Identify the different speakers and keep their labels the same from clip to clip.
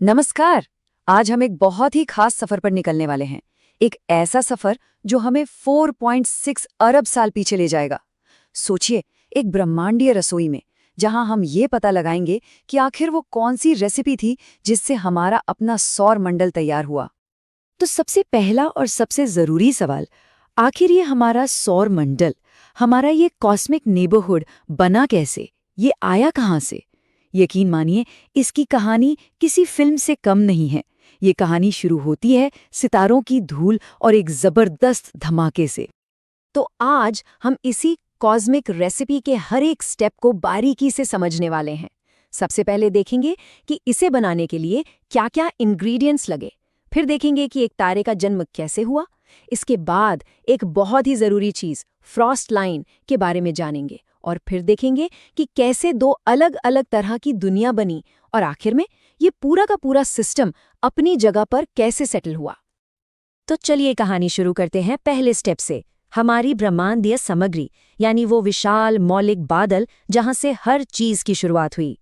Speaker 1: नमस्कार। आज हम एक बहुत ही खास सफर पर निकलने वाले हैं। एक ऐसा सफर जो हमें 4.6 अरब साल पीछे ले जाएगा। सोचिए, एक ब्रह्मांडीय रसोई में, जहां हम ये पता लगाएंगे कि आखिर वो कौन सी रेसिपी थी जिससे हमारा अपना सौर मंडल तैयार हुआ। तो सबसे पहला और सबसे जरूरी सवाल, आखिर ये हमारा सौर मंडल, हमारा ये कॉस्मिक नेबरहुड बना कैसे? ये आया कहाँ से? यकीन मानिए, इसकी कहानी किसी फिल्म से कम नहीं है। ये कहानी शुरू होती है सितारों की धूल और एक जबरदस्त धमाके से। तो आज हम इसी कॉस्मिक रेसिपी के हर एक स्टेप को बारीकी से समझने वाले हैं। सबसे पहले देखेंगे कि इसे बनाने के लिए क्या-क्या इंग्रेडिएंट्स लगे। फिर देखेंगे कि एक तारे का जन्म कैसे हुआ। इसके बाद एक बहुत ही ज़रूरी चीज़, फ्रॉस्ट लाइन के बारे में जानेंगे। और फिर देखेंगे कि कैसे दो अलग अलग तरह की दुनिया बनी, और आखिर में ये पूरा का पूरा सिस्टम अपनी जगह पर कैसे सेटल हुआ। तो चलिए कहानी शुरू करते हैं पहले स्टेप से, हमारी ब्रह्मांडीय सामग्री, यानी वो विशाल मौलिक बादल जहां से हर चीज की शुरुआत हुई।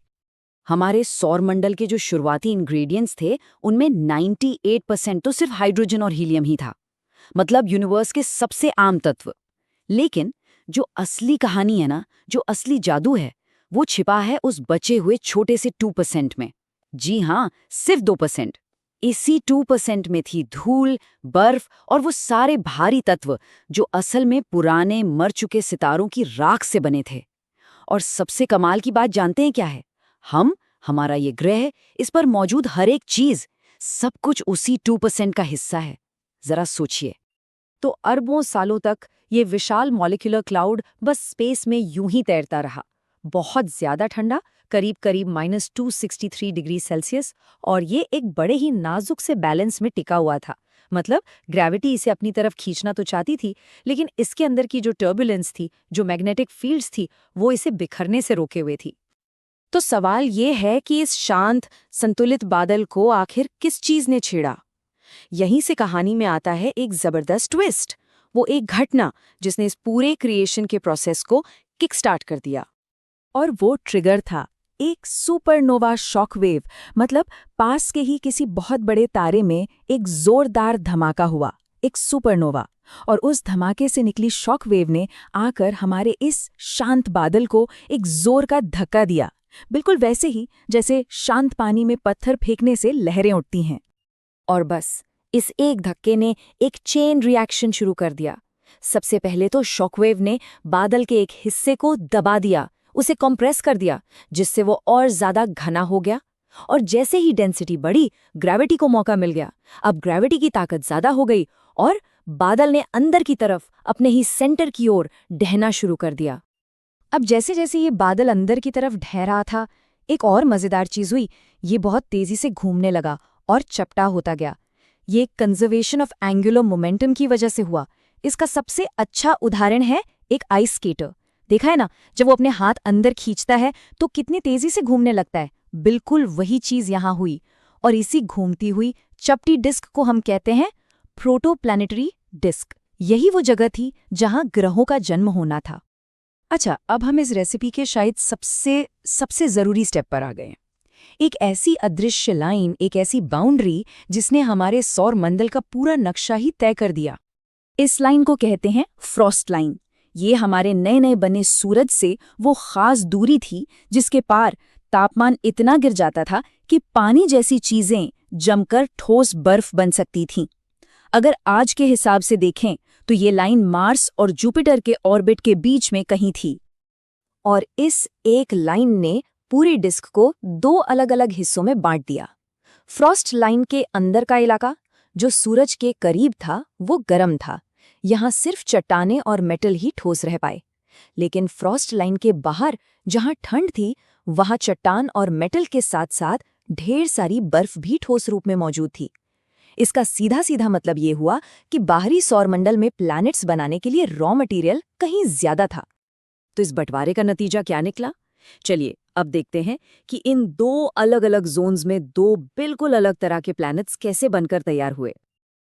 Speaker 1: हमारे सौरमंडल के जो शुरुआती इंग्रेडिएंट्स थे, उनमें 98% तो सिर्फ हाइड्रोजन और हीलियम ही था, मतलब यूनिवर्स के सबसे आम तत्व। लेकिन जो असली कहानी है ना, जो असली जादू है, वो छिपा है उस बचे हुए छोटे से 2% में। जी हाँ, सिर्फ 2%। इसी 2% में थी धूल, बर्फ और वो सारे भारी तत्व जो असल में पुराने मर चुके सितारों की राख से बने थे। और सबसे कमाल की बात जानते हैं क्या है? हमारा ये ग्रह, इस पर मौजूद हर एक चीज, सब कुछ उसी 2% का हिस्सा है। जरा सोचिए। तो अरबों सालों तक ये विशाल मॉलिक्यूलर क्लाउड बस स्पेस में यूं ही तैरता रहा। बहुत ज्यादा ठंडा, करीब करीब -263 डिग्री सेल्सियस, और ये एक बड़े ही नाजुक से बैलेंस में टिका हुआ था। मतलब ग्रेविटी इसे अपनी तरफ खींचना तो चाहती थी, लेकिन इसके अंदर की जो टर्बुलेंस थी, जो मैग्नेटिक फील्ड्स थी, वो इसे बिखरने से रोके हुए थी। तो सवाल ये है कि इस शांत, संतुलित बादल को आखिर किस चीज ने छेड़ा? यहीं से कहानी में आता है एक जबरदस्त ट्विस्ट, वो एक घटना जिसने इस पूरे क्रिएशन के प्रोसेस को किक स्टार्ट कर दिया। और वो ट्रिगर था एक सुपरनोवा शॉकवेव। मतलब पास के ही किसी बहुत बड़े तारे में एक जोरदार धमाका हुआ, एक सुपरनोवा। और उस धमाके से निकली शॉकवेव ने आकर हमारे इस शांत बादल को एक जोर का धक्का दिया, बिल्कुल वैसे ही जैसे शांत पानी में पत्थर फेंकने से लहरें उठती हैं। और बस इस एक धक्के ने एक चेन रिएक्शन शुरू कर दिया। सबसे पहले तो शॉकवेव ने बादल के एक हिस्से को दबा दिया, उसे कंप्रेस कर दिया, जिससे वो और ज्यादा घना हो गया। और जैसे ही डेंसिटी बढ़ी, ग्रेविटी को मौका मिल गया। अब ग्रेविटी की ताकत ज्यादा हो गई और बादल ने अंदर की तरफ, अपने ही सेंटर की ओर ढहना शुरू कर दिया। अब जैसे जैसे ये बादल अंदर की तरफ ढह रहा था, एक और मजेदार चीज हुई। ये बहुत तेजी से घूमने लगा और चपटा होता गया। ये कंजर्वेशन ऑफ एंगुलर मोमेंटम की वजह से हुआ। इसका सबसे अच्छा उदाहरण है एक आइस स्केटर। देखा है ना, जब वो अपने हाथ अंदर खींचता है तो कितनी तेजी से घूमने लगता है। बिल्कुल वही चीज यहाँ हुई। और इसी घूमती हुई चपटी डिस्क को हम कहते हैं प्रोटोप्लैनेटरी डिस्क। यही वो जगह थी जहां ग्रहों का जन्म होना था। अच्छा, अब हम इस रेसिपी के शायद सबसे जरूरी स्टेप पर आ गए। एक ऐसी अदृश्य लाइन, एक ऐसी बाउंड्री जिसने हमारे सौर मंडल का पूरा नक्शा ही तय कर दिया। इस लाइन को कहते हैं फ्रॉस्ट लाइन। ये हमारे नए नए बने सूरज से वो खास दूरी थी जिसके पार तापमान इतना गिर जाता था कि पानी जैसी चीजें जमकर ठोस बर्फ बन सकती थीं। अगर आज के हिसाब से देखें तो ये लाइन मार्स और जुपिटर के ऑर्बिट के बीच में कहीं थी। और इस एक लाइन ने पूरी डिस्क को दो अलग अलग हिस्सों में बांट दिया। फ्रॉस्ट लाइन के अंदर का इलाका, जो सूरज के करीब था, वो गर्म था। यहाँ सिर्फ चट्टानें और मेटल ही ठोस रह पाए। लेकिन फ्रॉस्ट लाइन के बाहर जहाँ ठंड थी, वहाँ चट्टान और मेटल के साथ साथ ढेर सारी बर्फ भी ठोस रूप में मौजूद थी। इसका सीधा सीधा मतलब ये हुआ कि बाहरी सौरमंडल में प्लैनेट्स बनाने के लिए रॉ मटेरियल कहीं ज्यादा था। तो इस बंटवारे का नतीजा क्या निकला? चलिए अब देखते हैं कि इन दो अलग अलग जोन्स में दो बिल्कुल अलग तरह के प्लैनेट्स कैसे बनकर तैयार हुए।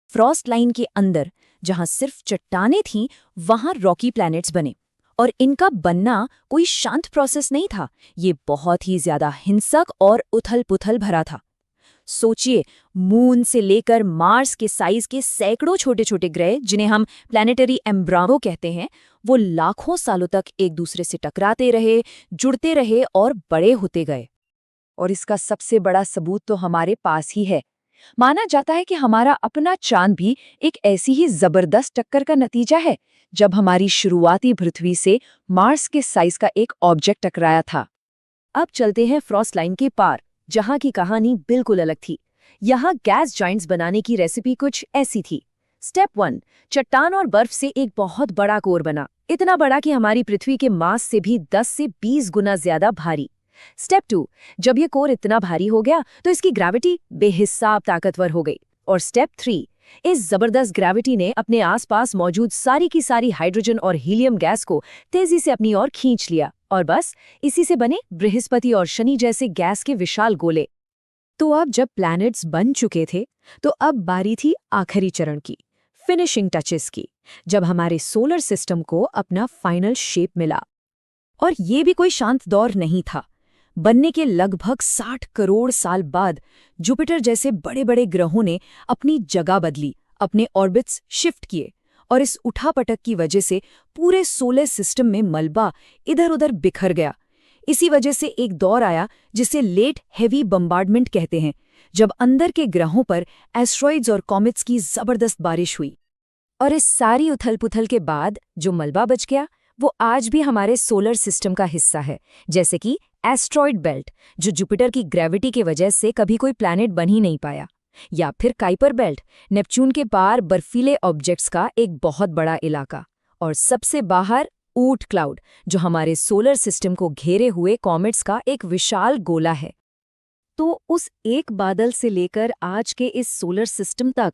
Speaker 1: फ्रॉस्ट लाइन के अंदर जहां सिर्फ चट्टानें थीं, वहां रॉकी प्लैनेट्स बने। और इनका बनना कोई शांत प्रोसेस नहीं था, ये बहुत ही ज्यादा हिंसक और उथल-पुथल भरा था।
Speaker 2: सोचिए, मून से लेकर मार्स के साइज के सैकड़ों छोटे छोटे ग्रह, जिन्हें हम प्लैनेटरी एम्ब्रावो कहते हैं, वो लाखों सालों तक एक दूसरे से टकराते रहे, जुड़ते रहे और बड़े होते गए।
Speaker 1: और इसका सबसे बड़ा सबूत तो हमारे पास ही है। माना जाता है कि हमारा अपना चांद भी एक ऐसी ही जबरदस्त टक्कर का नतीजा है, जब हमारी शुरुआती पृथ्वी से मार्स के साइज का एक ऑब्जेक्ट टकराया था।
Speaker 2: अब चलते हैं फ्रॉस्ट लाइन के पार, जहां की कहानी बिल्कुल अलग थी। यहाँ गैस जाइंट्स बनाने की रेसिपी कुछ ऐसी थी। स्टेप 1, चट्टान और बर्फ से एक बहुत बड़ा कोर बना, इतना बड़ा कि हमारी पृथ्वी के मास से भी 10 से 20 गुना ज्यादा भारी। स्टेप 2, जब ये कोर इतना भारी हो गया तो इसकी ग्रेविटी बेहिसाब ताकतवर हो गई। और स्टेप 3, इस जबरदस्त ग्रेविटी ने अपने आसपास मौजूद सारी की सारी हाइड्रोजन और हीलियम गैस को तेजी से अपनी ओर खींच लिया, और बस इसी से बने बृहस्पति और शनि जैसे गैस के विशाल गोले। तो अब जब प्लैनेट्स बन चुके थे, तो अब बारी थी आखिरी चरण की, फिनिशिंग टचेस की, जब हमारे सोलर सिस्टम को अपना फाइनल शेप मिला। और ये भी कोई शांत दौर नहीं था। बनने के लगभग 60 करोड़ साल बाद जुपिटर जैसे बड़े बड़े ग्रहों ने अपनी जगह बदली, अपने ऑर्बिट्स शिफ्ट किए, और इस उठापटक की वजह से पूरे सोलर सिस्टम में मलबा इधर उधर बिखर गया। इसी वजह से एक दौर आया जिसे लेट हेवी बम्बार्डमेंट कहते हैं, जब अंदर के ग्रहों पर एस्ट्रॉइड्स और कॉमेट्स की जबरदस्त बारिश हुई। और इस सारी उथल-पुथल के बाद जो मलबा बच गया, वो आज भी हमारे सोलर सिस्टम का हिस्सा है, जैसे कि एस्ट्रॉइड बेल्ट, जो जुपिटर की ग्रेविटी की वजह से कभी कोई प्लैनेट बन ही नहीं पाया, या फिर काइपर बेल्ट, नेपच्यून के पार बर्फीले ऑब्जेक्ट्स का एक बहुत बड़ा इलाका, और सबसे बाहर ऊट क्लाउड, जो हमारे सोलर सिस्टम को घेरे हुए कॉमेट्स का एक विशाल गोला है। तो उस एक बादल से लेकर आज के इस सोलर सिस्टम तक,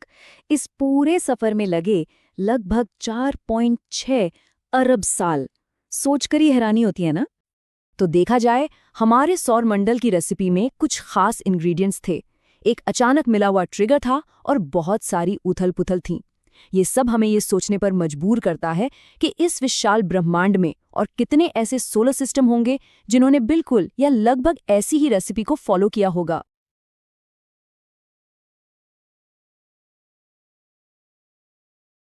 Speaker 2: इस पूरे सफर में लगे लगभग 4.6 अरब साल। सोचकर ही हैरानी होती है ना? तो देखा जाए, हमारे सौर मंडल की रेसिपी में कुछ खास इंग्रेडिएंट्स थे, एक अचानक मिला हुआ ट्रिगर था, और बहुत सारी उथल-पुथल थीं। ये सब हमें ये सोचने पर मजबूर करता है कि इस विशाल ब्रह्मांड में और कितने ऐसे सोलर सिस्टम होंगे जिन्होंने बिल्कुल या लगभग ऐसी ही रेसिपी को फॉलो किया होगा।